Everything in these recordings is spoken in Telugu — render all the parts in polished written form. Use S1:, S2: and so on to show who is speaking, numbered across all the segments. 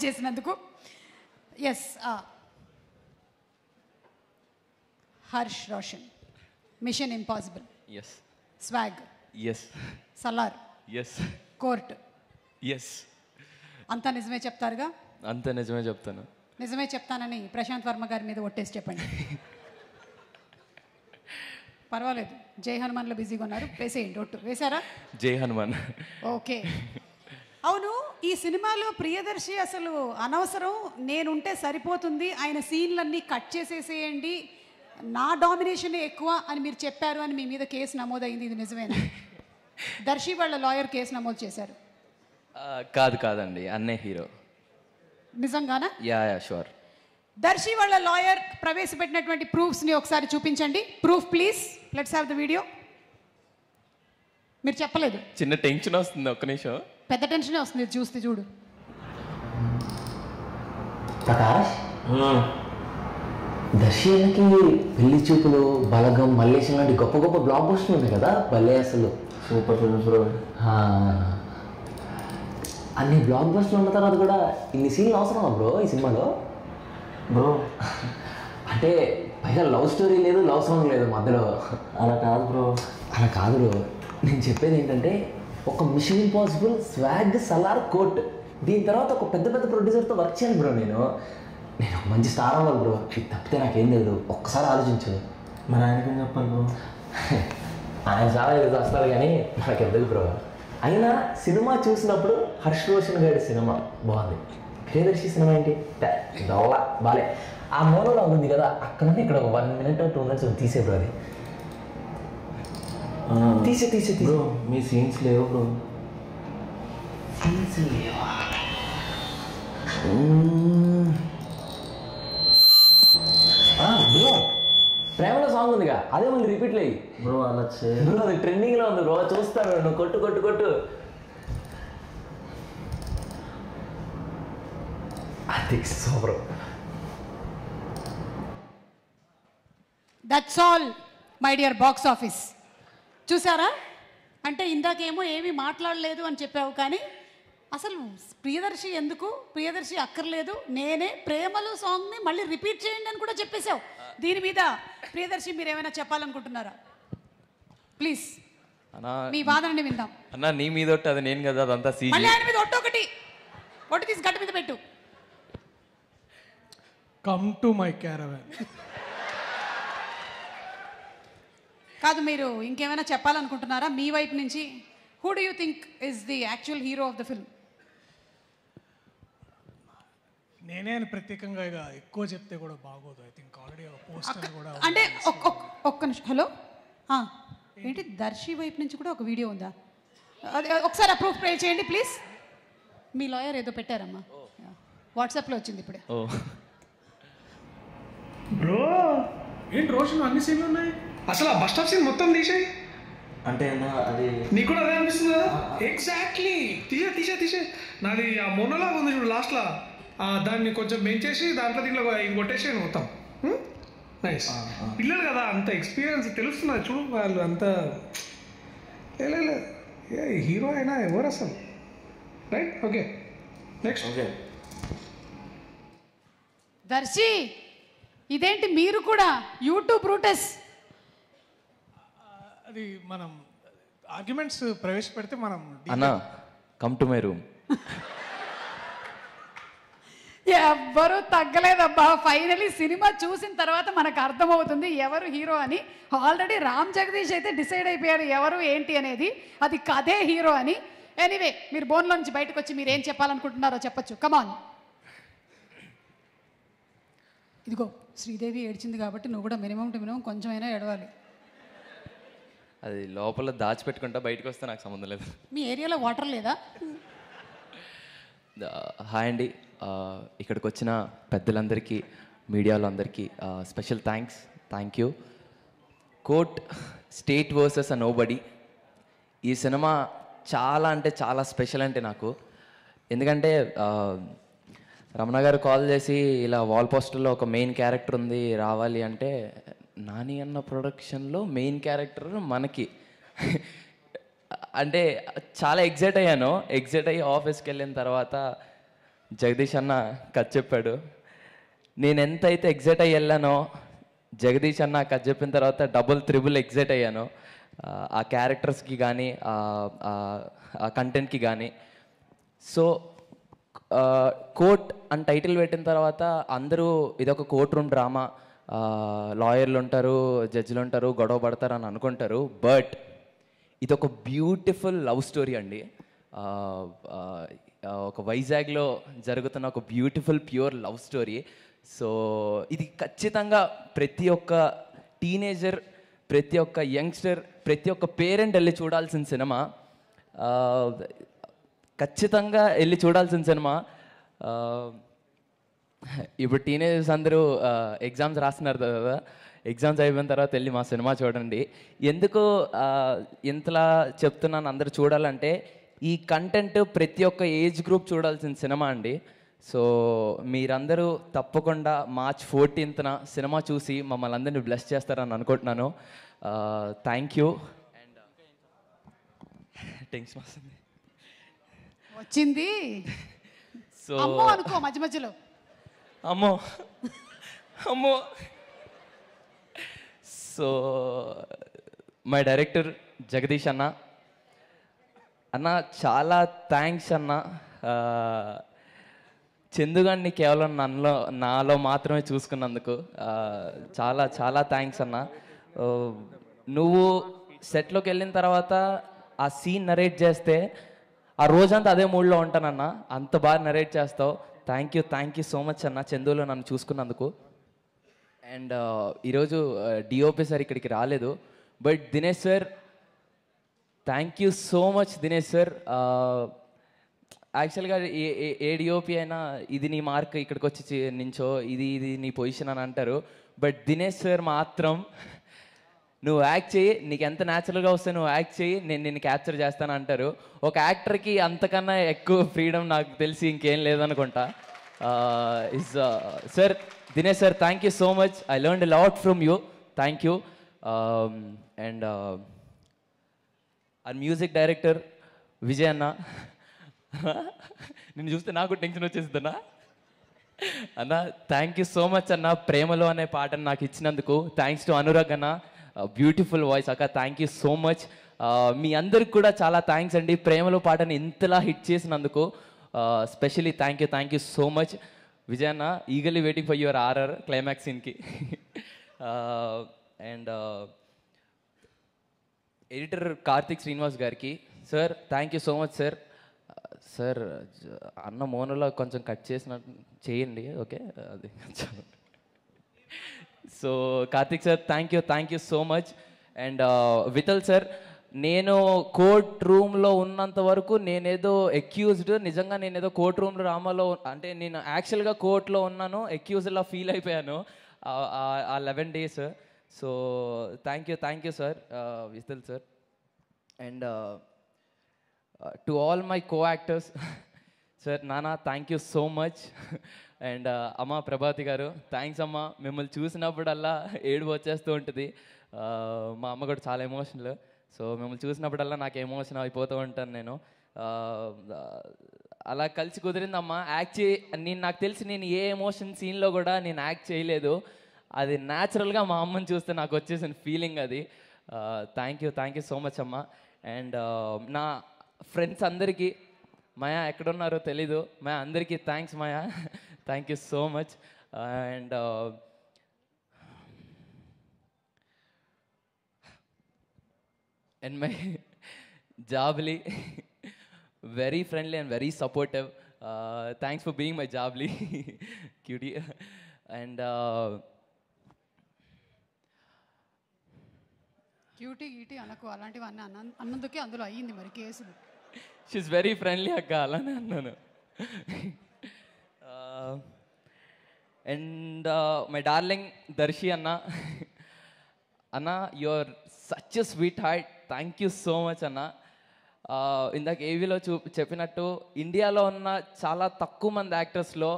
S1: చేసినందుకు. Yes, Harsh Roshan, Mission Impossible,
S2: yes.
S1: Swag,
S2: yes.
S1: Salaar,
S2: yes.
S1: Court.
S2: Yes.
S1: అంతా నిజమే చెప్తారుగా?
S2: అంతా నిజమే చెప్తాను.
S1: నిజమే చెప్తానని ప్రశాంత్ వర్మ గారి మీద ఒట్టేసి చెప్పండి. పర్వాలేదు, జై హనుమాన్లో బిజీగా ఉన్నారు, వేసేయండి ఒట్టు. వేశారా?
S2: జై హనుమాన్.
S1: ఓకే. అవును, ఈ సినిమాలో ప్రియదర్శి అసలు అనవసరం, నేనుంటే సరిపోతుంది, ఆయన సీన్లన్నీ కట్ చేసేసేయండి, నా డామినేషనే ఎక్కువ అని మీరు చెప్పారు అని మీ మీద కేసు నమోదైంది, ఇది నిజమేనా? దర్శి వాళ్ళ లాయర్ కేసు నమోదు చేశారు.
S2: కాదండి, అన్నే హీరో.
S1: నిజంగానా?
S2: Yeah sure.
S1: దర్శి వాళ్ళ లాయర్ ప్రవేశపెట్టినటువంటి ప్రూఫ్స్ని ఒకసారి చూపించండి. Proof please, let's have the video. మీరు చెప్పలేదు.
S2: చిన్న టెన్షన్ వస్తుంది, ఒక్క నిమిషం.
S1: పెద్ద టెన్షనే వస్తుంది చూస్తే. చూడు
S3: ప్రకాష్, దర్శి అన్నకి పెళ్లి చూపులు, బలగం, మల్లేశం లాంటి గొప్ప గొప్ప బ్లాక్ బస్టర్లు ఉన్నాయి కదా, భలే అసలు సూపర్ ఫిల్మ్స్ బ్రో. అన్ని బ్లాక్ బస్టర్లు ఉన్న తర్వాత కూడా ఇన్ని సీన్లు అవసరమా బ్రో ఈ సినిమాలో? బ్రో అంటే పైగా లవ్ స్టోరీ లేదు, లవ్ సాంగ్ లేదు మధ్యలో. అలా కాదు బ్రో, అలా కాదు బ్రో. నేను చెప్పేది ఏంటంటే, ఒక Mission Impossible, Swag, Salaar, Court, దీని తర్వాత ఒక పెద్ద పెద్ద ప్రొడ్యూసర్తో వర్క్ చేయాలి బ్రో. నేను ఒక మంచి స్టార్ అవ్వాలి బ్రో. ఇది తప్పితే నాకేం తెలియదు. ఒక్కసారి ఆలోచించు. మరి ఆయనకేం చెప్పాలి బ్రో? ఆయన చాలా ఏదో వస్తారు కానీ నాకు ఎందుకు బ్రో. అయినా సినిమా చూసినప్పుడు హర్ష్ రోషన్ గారి సినిమా బాగుంది, ప్రియదర్శి సినిమా ఏంటి దొల్ల బాలే. ఆ మోనోలాగ్ ఉంది కదా, అక్కడ నుండి ఇక్కడ 1 minute 2 minutes తీసే బ్రో. అది తీసే బ్రో. మీ సీన్స్ లేవు బ్రో. సీన్స్ లేవా బ్రో? ప్రేమలో సాంగ్ ఉందిగా, అదే మళ్ళీ రిపీట్ లేయి బ్రో. అలా బ్రో, అది ట్రెండింగ్లో ఉంది బ్రో, చూస్తాను. నువ్వు కొట్టు కొట్టు కొట్టు. అది super.
S1: That's all my dear box office. చూసారా? అంటే ఇందాకేమో ఏమీ మాట్లాడలేదు అని చెప్పావు, కానీ అసలు ప్రియదర్శి ఎందుకు, ప్రియదర్శి అక్కర్లేదు, నేనే ప్రేమలు సాంగ్ని మళ్ళీ రిపీట్ చేయండి అని కూడా చెప్పేశావు. దీని మీద ప్రియదర్శి మీరు ఏమైనా చెప్పాలనుకుంటున్నారా? ప్లీజ్ మీ వాదనని విందాం.
S2: అన్నా, నీ మీద ఒట్టు, అది నేను కదా, అదంతా సీజీ.
S1: మళ్ళీ ఆయన మీద ఒట్టు తీసి గట్టు మీద పెట్టు.
S4: Come to my caravan.
S1: కాదు, మీరు ఇంకేమైనా చెప్పాలనుకుంటున్నారా మీ వైపు నుంచి? Who do you think is the actual hero of the film?
S4: నేనే అని ప్రత్యేకంగా ఇక ఎక్కువ చెప్తే కూడా బాగోదు. ఐ థింక్ ఆల్రెడీ పోస్టర్ కూడా
S1: అంటే ఒక్క నిమిషం. హలో, ఏంటి దర్శి వైపు నుంచి కూడా ఒక వీడియో ఉందా? అది ఒకసారి అప్రూవ్ ప్లే చేయండి ప్లీజ్. మీ లాయర్ ఏదో పెట్టారమ్మా, వాట్సాప్లో వచ్చింది ఇప్పుడే.
S4: బ్రో ఏంటి రోషన్ అన్ని సీన్లు ఉన్నాయి, అసలు ఆ బస్ స్టాప్ సీన్ మొత్తం తీసేయి
S3: అంటే అది
S4: నీకు కూడా అదే అనిపిస్తుంది కదా? ఎగ్జాక్ట్లీ, తీసే నాది ఆ మొన్నలాగా ఉంది చూడు లాస్ట్లో, దాన్ని కొంచెం పెంచేసి దాంట్లో దీంట్లో ఇది కొట్టేసాను మొత్తం. నైస్. పిల్లలు కదా, అంత ఎక్స్పీరియన్స్ తెలుస్తున్నది చూడు, వాళ్ళు అంత ఏ హీరో అయినా ఎవరు అసలు. Right, okay next.
S3: Okay
S1: Darshi, ఇదేంటి మీరు కూడా యూట్యూబ్ రూటస్?
S4: అది మనం ఆర్గ్యుమెంట్స్ ప్రవేశపెడితే మనం
S2: అన్నా, కమ్ టు మై రూమ్.
S1: ఎవ్వరూ తగ్గలేదబ్బా. ఫైనలీ సినిమా చూసిన తర్వాత మనకు అర్థమవుతుంది ఎవరు హీరో అని. ఆల్రెడీ రామ్ జగదీష్ అయితే డిసైడ్ అయిపోయారు ఎవరు ఏంటి అనేది, అది కథే హీరో అని. ఎనీవే, మీరు బోన్లో నుంచి బయటకు వచ్చి మీరు ఏం చెప్పాలనుకుంటున్నారో చెప్పచ్చు. కమాన్. ఇదిగో శ్రీదేవి ఏడ్చింది కాబట్టి నువ్వు కూడా మినిమం టు మినిమం కొంచెం అయినా ఏడవాలి.
S2: అది లోపల దాచిపెట్టుకుంటా, బయటకు వస్తే నాకు సంబంధం లేదు.
S1: మీ ఏరియాలో వాటర్ లేదా?
S2: హాయ్ అండి, ఇక్కడికి వచ్చిన పెద్దలందరికీ, మీడియాలో అందరికీ special thank you. Court, State versus nobody, ఈ సినిమా చాలా అంటే చాలా స్పెషల్ అంటే నాకు. ఎందుకంటే రమణ గారు కాల్ చేసి ఇలా వాల్ పోస్టర్లో ఒక మెయిన్ క్యారెక్టర్ ఉంది రావాలి అంటే, నాని అన్న ప్రొడక్షన్లో మెయిన్ క్యారెక్టర్ మనకి అంటే చాలా ఎగ్జైట్ అయ్యాను. ఎగ్జైట్ అయ్యి ఆఫీస్కి వెళ్ళిన తర్వాత జగదీష్ అన్న కథ చెప్పాడు. నేను ఎంతైతే ఎగ్జైట్ అయ్యి వెళ్ళానో జగదీష్ అన్న కథ చెప్పిన తర్వాత డబుల్ త్రిబుల్ ఎగ్జైట్ అయ్యాను. ఆ క్యారెక్టర్స్కి కానీ ఆ కంటెంట్కి కానీ. సో కోర్ట్ అని టైటిల్ పెట్టిన తర్వాత అందరూ ఇదొక కోర్ట్ రూమ్ డ్రామా, లాయర్లు ఉంటారు, జడ్జిలు ఉంటారు, గొడవ పడతారు అని అనుకుంటారు. బట్ ఇదొక బ్యూటిఫుల్ లవ్ స్టోరీ అండి. ఒక వైజాగ్లో జరుగుతున్న ఒక beautiful pure love story. So ఇది ఖచ్చితంగా ప్రతి ఒక్క టీనేజర్, ప్రతి ఒక్క యంగ్స్టర్, ప్రతి ఒక్క పేరెంట్ వెళ్ళి చూడాల్సిన సినిమా. ఖచ్చితంగా వెళ్ళి చూడాల్సిన సినిమా. ఇప్పుడు టీనేజర్స్ అందరూ ఎగ్జామ్స్ రాస్తున్నారు కదా, ఎగ్జామ్స్ అయిపోయిన తర్వాత వెళ్ళి మా సినిమా చూడండి. ఎందుకు ఇంతలా చెప్తున్నాను అందరూ చూడాలంటే, ఈ కంటెంట్ ప్రతి ఒక్క ఏజ్ గ్రూప్ చూడాల్సిన సినిమా అండి. సో మీరందరూ తప్పకుండా March 14th సినిమా చూసి మమ్మల్ని అందరినీ బ్లెస్ చేస్తారని అనుకుంటున్నాను. Thank you. అండ్ టెన్షన్ వస్తుంది
S1: వచ్చింది.
S2: సో
S1: అమ్మో అనుకో మధ్య మధ్యలో.
S2: అమ్మో అమ్మో. సో మై డైరెక్టర్ జగదీష్ అన్న, చాలా థ్యాంక్స్ అన్న. చందుగాన్ని కేవలం నాలో మాత్రమే చూసుకున్నందుకు చాలా చాలా థ్యాంక్స్ అన్న. నువ్వు సెట్లోకి వెళ్ళిన తర్వాత ఆ సీన్ నరేట్ చేస్తే ఆ రోజంతా అదే మూడ్లో ఉంటానన్న. అంత బాగా నరేట్ చేస్తావు. థ్యాంక్ యూ సో మచ్ అన్న, చందులో నన్ను చూసుకున్నందుకు. అండ్ ఈరోజు డిఓపి సార్ ఇక్కడికి రాలేదు, but Dinesh sir, thank you so much Dinesh sir. యాక్చువల్గా ఏ డిఓపి అయినా ఇది నీ మార్క్, ఇక్కడికి వచ్చి నించో, ఇది నీ పొజిషన్ అని అంటారు. బట్ దినేష్ సార్ మాత్రం నువ్వు యాక్ట్ చేయి, నీకు ఎంత న్యాచురల్గా వస్తే నువ్వు యాక్ట్ చేయి, నేను నిన్ను క్యాప్చర్ చేస్తాను అంటారు. ఒక యాక్టర్కి అంతకన్నా ఎక్కువ ఫ్రీడమ్ నాకు తెలిసి ఇంకేం లేదనుకుంటా. Sir Dinesh sir, thank you so much. I learned a lot from you. Thank you. And ఆ మ్యూజిక్ డైరెక్టర్ విజయ్ అన్న, నిన్ను చూస్తే నాకు టెన్షన్ వచ్చేస్తుందన్నా. అన్న థ్యాంక్ యూ సో మచ్ అన్న, ప్రేమలో అనే పాటను నాకు ఇచ్చినందుకు. థ్యాంక్స్ టు అనురాగ్ అన్న, బ్యూటిఫుల్ వాయిస్ అక్క, థ్యాంక్ యూ సో మచ్. మీ అందరికి కూడా చాలా థ్యాంక్స్ అండి, ప్రేమలో పాటను ఇంతలా హిట్ చేసినందుకు. Specially thank you so much Vijay అన్న. Eagerly waiting for your RR climax సీన్కి. అండ్ ఎడిటర్ కార్తిక్ శ్రీనివాస్ గారికి, sir thank you so much sir. Sir అన్న మోనోలో కొంచెం కట్ చేసినట్టు చేయండి, ఓకే? అది so Karthik sir, thank you so much. And Vittal sir, నేను కోర్ట్ రూమ్లో ఉన్నంత వరకు నేనేదో ఎక్యూజ్డ్, నిజంగా నేనేదో కోర్ట్ రూమ్ డ్రామాలో, అంటే నేను యాక్చువల్గా కోర్టులో ఉన్నాను, ఎక్యూజ్డ్లా ఫీల్ అయిపోయాను ఆ 11 days. So thank you sir Vittal sir. And to all my co-actors, sir నానా thank you so much. And అమ్మ ప్రభాతి గారు, థ్యాంక్స్ అమ్మ. మిమ్మల్ని చూసినప్పుడల్లా ఏడుపు వచ్చేస్తూ ఉంటుంది. మా అమ్మ కూడా చాలా ఎమోషనల్. సో మిమ్మల్ని చూసినప్పుడల్లా నాకు ఎమోషన్ అయిపోతూ ఉంటాను నేను. అలా కలిసి కుదిరిందమ్మా. నాకు తెలిసి నేను ఏ ఎమోషన్ సీన్లో కూడా నేను యాక్ట్ చేయలేదు. అది న్యాచురల్గా మా అమ్మని చూస్తే నాకు వచ్చేసిన ఫీలింగ్ అది. థ్యాంక్ యూ సో మచ్ అమ్మ. అండ్ నా ఫ్రెండ్స్ అందరికీ, మాయా ఎక్కడున్నారో తెలీదు, మాయా అందరికీ thanks Maya, thank you so much. And my జాబ్లీ, very friendly and very supportive. Thanks for being my జాబ్లీ క్యూటీ. అండ్
S1: క్యూటీ గీటీ అనకు, అలాంటివన్నీ అన్నందుకే అందులో అయ్యింది మరి కేసులు.
S2: షీఈస్ వెరీ ఫ్రెండ్లీ అక్క, అలానే అన్నాను. అండ్ మై డార్లింగ్ దర్శి అన్న, your such a sweet heart, thank you so much అన్న. ఇందాక ఏవీలో చెప్పినట్టు ఇండియాలో ఉన్న చాలా తక్కువ మంది యాక్టర్స్లో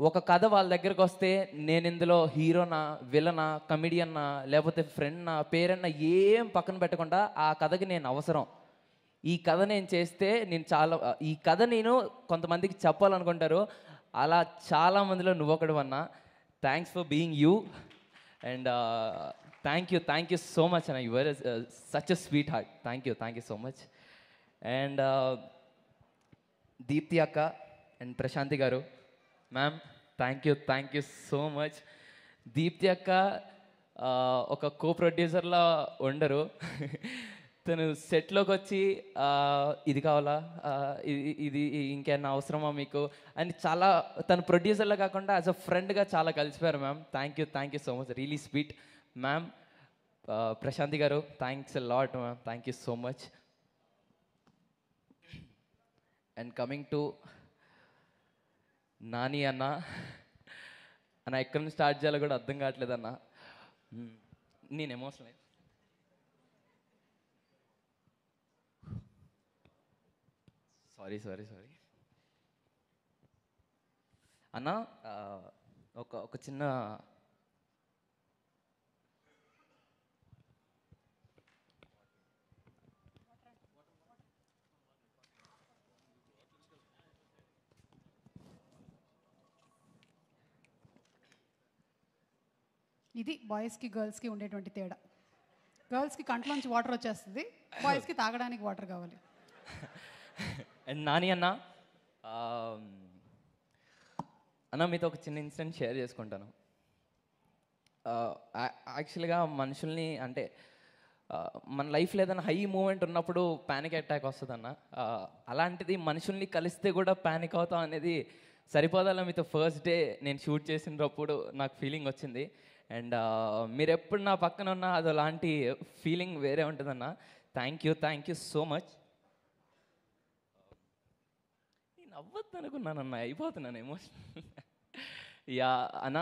S2: ఒక కథ వాళ్ళ దగ్గరకు వస్తే నేను ఇందులో హీరోనా, విలనా, కమిడియన్నా, లేకపోతే ఫ్రెండ్నా, పేరన్నా ఏం పక్కన పెట్టకుండా ఆ కథకి నేను అవసరం. ఈ కథ నేను చేస్తే నేను చాలా ఈ కథ నేను కొంతమందికి చెప్పాలనుకుంటారు, అలా చాలామందిలో నువ్వు ఒకడు అన్నా. Thanks for being you and thank you so much అన్న. Your such a sweet heart. Thank you so much. And Deepthi అక్క అండ్ ప్రశాంతి గారు, ma'am thank you so much. Deepthi అక్క ఒక కో ప్రొడ్యూసర్లా ఉండరు. తను సెట్లోకి వచ్చి ఇది కావాలా, ఇది ఇంకేమన్నా అవసరమా మీకు అని చాలా, తను ప్రొడ్యూసర్లా కాకుండా యాజ్ అ ఫ్రెండ్గా చాలా కలిసిపోయారు ma'am. Thank you so much, really sweet ma'am. Prashanthi గారు thanks a lot ma'am, thank you so much. And coming to Nani అన్న, ఎక్కడి నుంచి స్టార్ట్ చేయాలో కూడా అర్థం కావట్లేదు అన్న. నేను ఎమోషనల్ సారీ అన్న. ఒక చిన్న
S1: ఇది బాయ్స్కి గర్ల్స్కి ఉండేటువంటి తేడా. గర్ల్స్కి కంట్లోంచి వాటర్ వచ్చేస్తుంది, బాయ్స్కి తాగడానికి వాటర్ కావాలి.
S2: అండ్ నాని అన్న, అన్న మీతో ఒక చిన్న ఇన్సిడెంట్ షేర్ చేసుకుంటాను. యాక్చువల్గా మనుషుల్ని అంటే మన లైఫ్లో ఏదైనా హై మూమెంట్ ఉన్నప్పుడు ప్యానిక్ అటాక్ వస్తుంది అన్న. అలాంటిది మనుషుల్ని కలిస్తే కూడా ప్యానిక్ అవుతాం అనేది సరిపోదాలా. మీతో ఫస్ట్ డే నేను షూట్ చేసినప్పుడు నాకు ఫీలింగ్ వచ్చింది. అండ్ మీరు ఎప్పుడు నా పక్కన ఉన్నా అది అలాంటి ఫీలింగ్ వేరే ఉంటుందన్న. Thank you so much. నేను అవ్వద్దు అనుకున్నానన్న, అయిపోతున్నాను ఎమోషనల్. యా అన్న,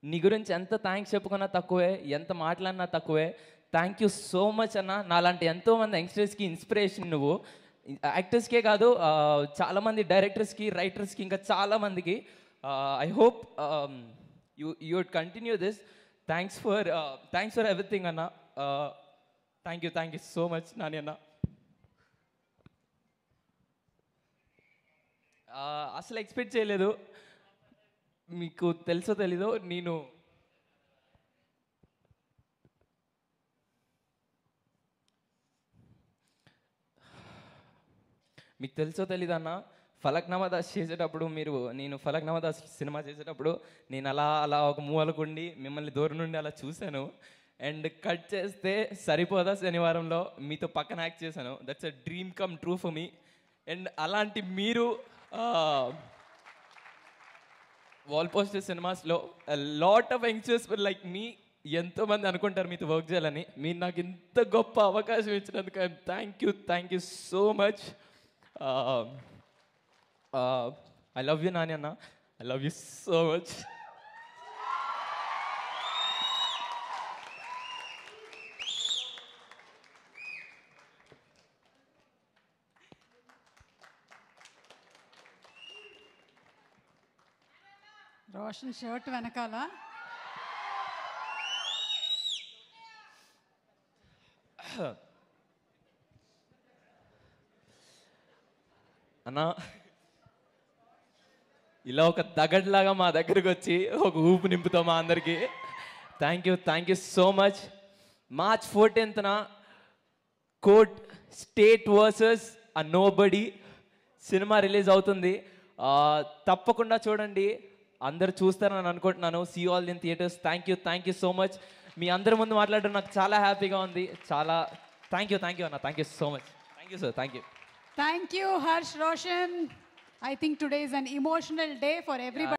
S2: నీ గురించి ఎంత థ్యాంక్స్ చెప్పుకున్నా తక్కువే, ఎంత మాట్లాడినా తక్కువే. థ్యాంక్ యూ సో మచ్ అన్న. నాలాంటి ఎంతోమంది యంగ్స్టర్స్కి ఇన్స్పిరేషన్ నువ్వు. యాక్టర్స్కే కాదు, చాలామంది డైరెక్టర్స్కి, రైటర్స్కి, ఇంకా చాలామందికి. I hope you would continue this. Thanks for everything anna. Thank you so much nani anna. అసలు ఎక్స్పెక్ట్ చేయలేదు. మీకు తెలుసో తెలీదో, నేను మీకు తెలుసో తెలీదన్న, ఫలక్నామా దాస్ చేసేటప్పుడు నేను ఫలక్నామా దాస్ సినిమా చేసేటప్పుడు నేను అలా ఒక మూలకుండి మిమ్మల్ని దూరం నుండి అలా చూశాను. అండ్ కట్ చేస్తే సరిపోదా శనివారంలో మీతో పక్కన యాక్ట్ చేశాను. That's a dream come true for me. And అలాంటి మీరు వాల్ పోస్టర్ సినిమాస్లో లాట్ ఆఫ్ యంగ్స్టర్స్ లైక్ మీ ఎంతోమంది అనుకుంటారు మీతో వర్క్ చేయాలని. మీరు నాకు ఇంత గొప్ప అవకాశం ఇచ్చినందుకు thank you so much. I love you Nani Anna. I love you so much.
S1: Roshan shirt వెనకాల
S2: అన్నా, ఇలా ఒక దగడ్లాగా మా దగ్గరికి వచ్చి ఒక ఊపు నింపుతాం మా అందరికీ. Thank you so much. March 14th Court State versus A Nobody సినిమా రిలీజ్ అవుతుంది. తప్పకుండా చూడండి, అందరు చూస్తారని అనుకుంటున్నాను. See all in theatres. Thank you so much. మీ అందరి ముందు మాట్లాడడం నాకు చాలా హ్యాపీగా ఉంది. చాలా థ్యాంక్ యూ అన్న. Thank you so much. Thank you sir.
S1: Thank you Harsh Roshan. I think today is an emotional day for everybody.